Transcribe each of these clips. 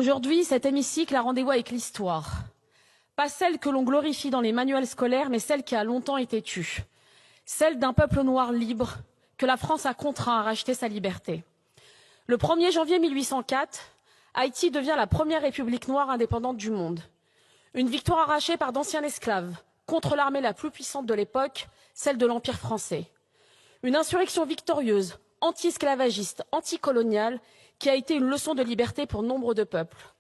Aujourd'hui, cet hémicycle a rendez-vous avec l'histoire. Pas celle que l'on glorifie dans les manuels scolaires, mais celle qui a longtemps été tue. Celle d'un peuple noir libre que la France a contraint à racheter sa liberté. Le 1er janvier 1804, Haïti devient la première république noire indépendante du monde. Une victoire arrachée par d'anciens esclaves contre l'armée la plus puissante de l'époque, celle de l'Empire français. Une insurrection victorieuse, anti-esclavagiste, anticoloniale, qui a été une leçon de liberté pour nombre de peuples.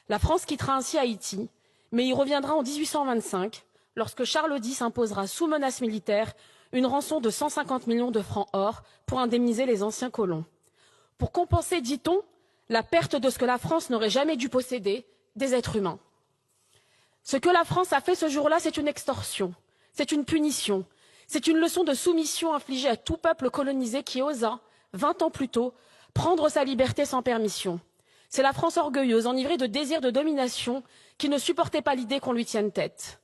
La France quittera ainsi Haïti, mais y reviendra en 1825, lorsque Charles X imposera sous menace militaire une rançon de 150 millions de francs or pour indemniser les anciens colons. Pour compenser, dit-on, la perte de ce que la France n'aurait jamais dû posséder, des êtres humains. Ce que la France a fait ce jour-là, c'est une extorsion, c'est une punition, c'est une leçon de soumission infligée à tout peuple colonisé qui osa, 20 ans plus tôt, prendre sa liberté sans permission. C'est la France orgueilleuse, enivrée de désir de domination, qui ne supportait pas l'idée qu'on lui tienne tête.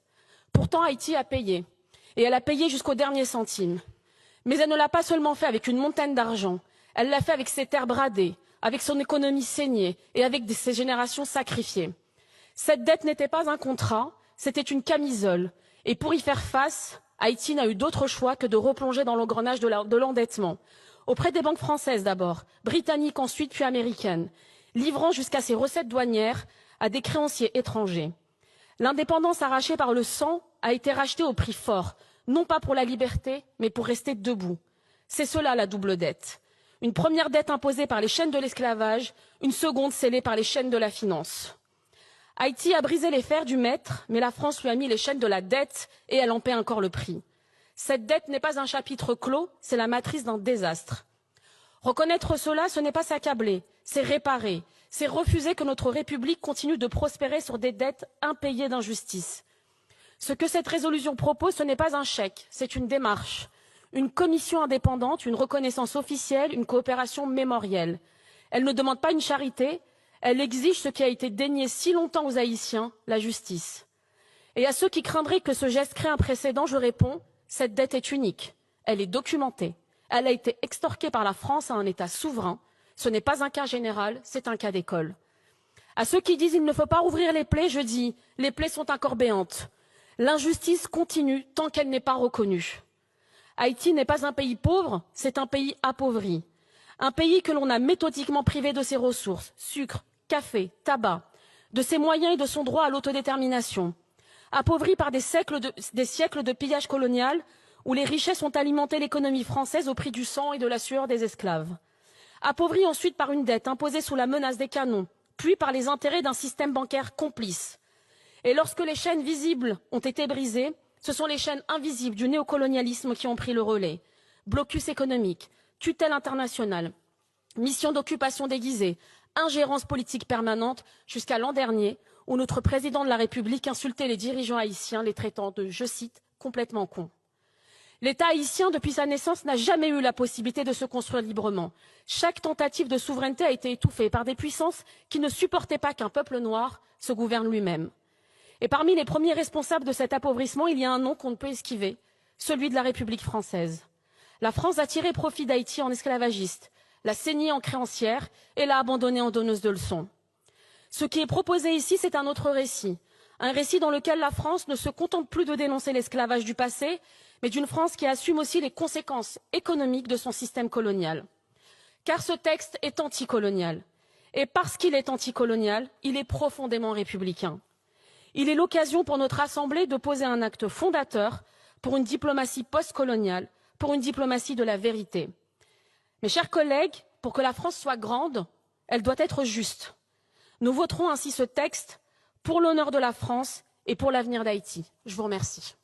Pourtant, Haïti a payé, et elle a payé jusqu'au dernier centime. Mais elle ne l'a pas seulement fait avec une montagne d'argent, elle l'a fait avec ses terres bradées, avec son économie saignée et avec ses générations sacrifiées. Cette dette n'était pas un contrat, c'était une camisole. Et pour y faire face, Haïti n'a eu d'autre choix que de replonger dans l'engrenage de l'endettement. Auprès des banques françaises d'abord, britanniques ensuite, puis américaines, livrant jusqu'à ses recettes douanières à des créanciers étrangers. L'indépendance arrachée par le sang a été rachetée au prix fort, non pas pour la liberté, mais pour rester debout. C'est cela la double dette. Une première dette imposée par les chaînes de l'esclavage, une seconde scellée par les chaînes de la finance. Haïti a brisé les fers du maître, mais la France lui a mis les chaînes de la dette et elle en paie encore le prix. Cette dette n'est pas un chapitre clos, c'est la matrice d'un désastre. Reconnaître cela, ce n'est pas s'accabler, c'est réparer, c'est refuser que notre République continue de prospérer sur des dettes impayées d'injustice. Ce que cette résolution propose, ce n'est pas un chèque, c'est une démarche, une commission indépendante, une reconnaissance officielle, une coopération mémorielle. Elle ne demande pas une charité, elle exige ce qui a été dénié si longtemps aux Haïtiens, la justice. Et à ceux qui craindraient que ce geste crée un précédent, je réponds, cette dette est unique, elle est documentée, elle a été extorquée par la France à un État souverain, ce n'est pas un cas général, c'est un cas d'école. À ceux qui disent qu'il ne faut pas rouvrir les plaies, je dis, les plaies sont encore béantes. L'injustice continue tant qu'elle n'est pas reconnue. Haïti n'est pas un pays pauvre, c'est un pays appauvri. Un pays que l'on a méthodiquement privé de ses ressources, sucre, café, tabac, de ses moyens et de son droit à l'autodétermination. Appauvri par des siècles de pillage colonial où les richesses ont alimenté l'économie française au prix du sang et de la sueur des esclaves. Appauvri ensuite par une dette imposée sous la menace des canons, puis par les intérêts d'un système bancaire complice. Et lorsque les chaînes visibles ont été brisées, ce sont les chaînes invisibles du néocolonialisme qui ont pris le relais. Blocus économique, tutelle internationale, mission d'occupation déguisée, ingérence politique permanente, jusqu'à l'an dernier, où notre président de la République insultait les dirigeants haïtiens, les traitant de, je cite, complètement cons. L'État haïtien, depuis sa naissance, n'a jamais eu la possibilité de se construire librement. Chaque tentative de souveraineté a été étouffée par des puissances qui ne supportaient pas qu'un peuple noir se gouverne lui-même. Et parmi les premiers responsables de cet appauvrissement, il y a un nom qu'on ne peut esquiver, celui de la République française. La France a tiré profit d'Haïti en esclavagiste, l'a saigné en créancière et l'a abandonné en donneuse de leçons. Ce qui est proposé ici, c'est un autre récit. Un récit dans lequel la France ne se contente plus de dénoncer l'esclavage du passé, mais d'une France qui assume aussi les conséquences économiques de son système colonial. Car ce texte est anticolonial. Et parce qu'il est anticolonial, il est profondément républicain. Il est l'occasion pour notre Assemblée de poser un acte fondateur pour une diplomatie postcoloniale, pour une diplomatie de la vérité. Mes chers collègues, pour que la France soit grande, elle doit être juste. Nous voterons ainsi ce texte pour l'honneur de la France et pour l'avenir d'Haïti. Je vous remercie.